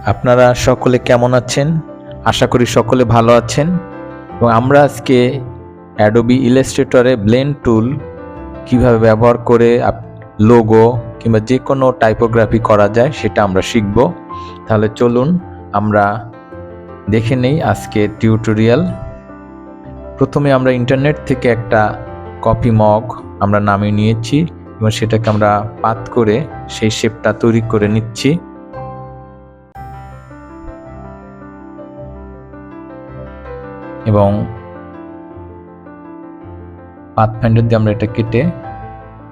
আপনারা সকলে কেমন আছেন? আশা করি সকলে ভালো আছেন। এবং আমরা আজকে অ্যাডোবি ইলাস্ট্রেটরে ব্লেন্ড টুল কিভাবে ব্যবহার করে লোগো কিংবা যে কোনো টাইপোগ্রাফি করা যায় সেটা আমরা শিখব। তাহলে চলুন আমরা দেখে নেই আজকের টিউটোরিয়াল। প্রথমে আমরা ইন্টারনেট থেকে একটা কফি মগ আমরা নামিয়ে নিয়েছি এবং সেটাকে আমরা পাত করে সেই শেপটা তৈরি করে নিচ্ছি। এবং পাথফাইন্ডার দিয়ে আমরা এটা কেটে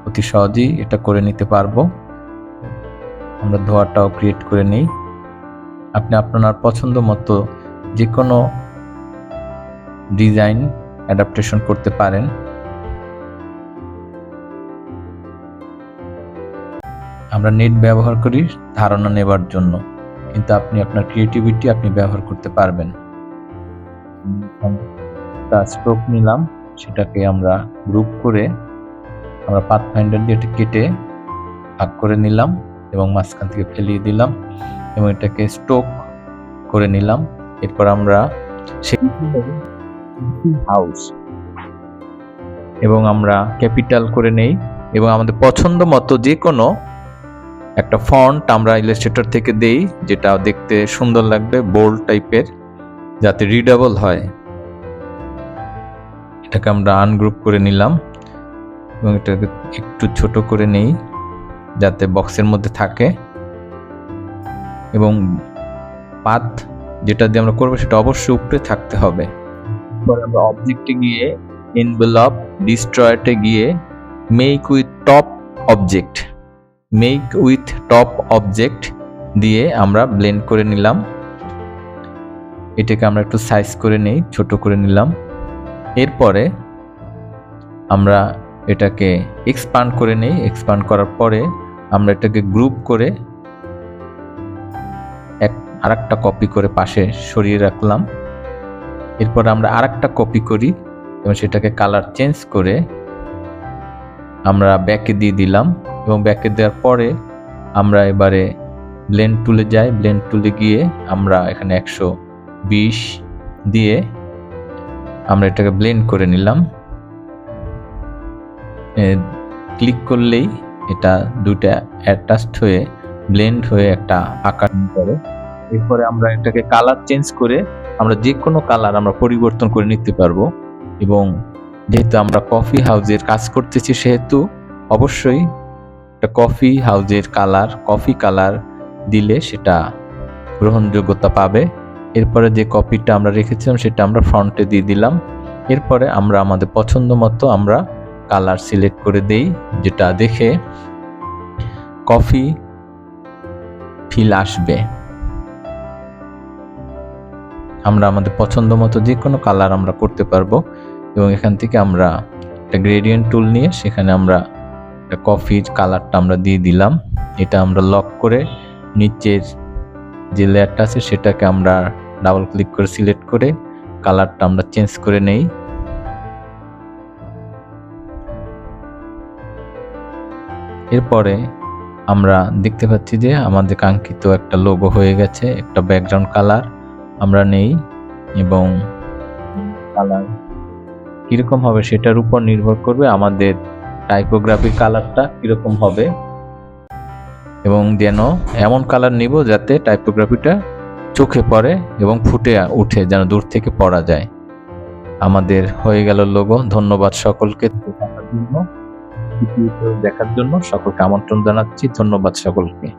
অতি সহজেই এটা করে নিতে পারবো। আমরা ধোয়াটাও ক্রিয়েট করে নেই। আপনি আপনার পছন্দ মতো যে কোনো ডিজাইন অ্যাডাপ্টেশন করতে পারেন। আমরা নেট ব্যবহার করি ধারণা নেবার জন্য, কিন্তু আপনি আপনার ক্রিয়েটিভিটি আপনি ব্যবহার করতে পারবেন। স্ট্রোক নিলাম, সেটাকে আমরা গ্রুপ করে আমরা পাথফাইন্ডার দিয়ে এটা কেটে ভাগ করে নিলাম এবং মাঝখান থেকে ফেলিয়ে দিলাম এবং এটাকে স্ট্রোক করে নিলাম। এরপর আমরা হাউস এবং আমরা ক্যাপিটাল করে নেই এবং আমাদের পছন্দ মতো যে কোনো একটা ফন্ট আমরা ইলাস্ট্রেটর থেকে দেই, যেটা দেখতে সুন্দর লাগবে, বোল্ড টাইপের, যাতে রিডেবল হয়। এটাকে আমরা আনগ্রুপ করে নিলাম এবং এটাকে একটু ছোট করে নেই যাতে বক্সের মধ্যে থাকে। এবং পাথ যেটা দিয়ে আমরা করবো সেটা অবশ্যই উপরে থাকতে হবে। পরে আমরা অবজেক্টে গিয়ে এনভেলপ ডিস্ট্রয়ারে গিয়ে মেক উইথ টপ অবজেক্ট দিয়ে আমরা ব্লেন্ড করে নিলাম। এটাকে আমরা একটু সাইজ করে নেই, ছোট করে নিলাম। এরপরে আমরা এটাকে এক্সপান্ড করে নেই। এক্সপান্ড করার পরে আমরা এটাকে গ্রুপ করে আরেকটা কপি করে পাশে সরিয়ে রাখলাম। এরপর আমরা আরেকটা কপি করি এবং সেটাকে কালার চেঞ্জ করে আমরা ব্যাকে দিয়ে দিলাম এবং ব্যাকে দেওয়ার পরে আমরা এবারে ব্লেন্ড টুলে যাই। ব্লেন্ড টুলে গিয়ে আমরা এখানে 120 দিয়ে আমরা এটাকে ব্লেন্ড করে নিলাম। ক্লিক করলেই এটা দুইটা অ্যাটাচড হয়ে ব্লেন্ড হয়ে একটা আকার করে। এরপরে আমরা এটাকে কালার চেঞ্জ করে আমরা যে কোনো কালার আমরা পরিবর্তন করে নিতে পারবো। এবং যেহেতু আমরা কফি হাউজের কাজ করতেছি সেহেতু অবশ্যই একটা কফি হাউজের কফি কালার দিলে সেটা গ্রহণযোগ্যতা পাবে। এরপরে যে কপিটা আমরা রেখেছিলাম সেটা আমরা ফ্রন্টে দিয়ে দিলাম। এরপরে আমরা আমাদের পছন্দ মতো আমরা কালার সিলেক্ট করে দেই, যেটা দেখে কফি ফিল আসবে। আমরা আমাদের পছন্দ মতো যে কোনো কালার আমরা করতে পারবো এবং এখান থেকে আমরা একটা গ্রেডিয়েন্ট টুল নিয়ে সেখানে আমরা একটা কফির কালারটা আমরা দিয়ে দিলাম। এটা আমরা লক করে নিচের যে লেয়ারটা আছে সেটাকে আমরা ডাবল ক্লিক করে সিলেক্ট করে কালারটা আমরা চেঞ্জ করে নেই। এরপরে আমরা দেখতে পাচ্ছি যে আমাদের কাঙ্ক্ষিত একটা লোগো হয়ে গেছে। একটা ব্যাকগ্রাউন্ড কালার আমরা নেই এবং কালার কিরকম হবে সেটার উপর নির্ভর করবে আমাদের টাইপোগ্রাফির কালারটা কিরকম হবে। এবং যেন এমন কালার নিব যাতে টাইপোগ্রাফিটা চোখে পড়ে এবং ফুটে উঠে, যেন দূর থেকে পড়া যায়। আমাদের হয়ে গেল লোগো। ধন্যবাদ সকলকে দেখার জন্য। সকলকে আমন্ত্রণ জানাচ্ছি। ধন্যবাদ সকলকে।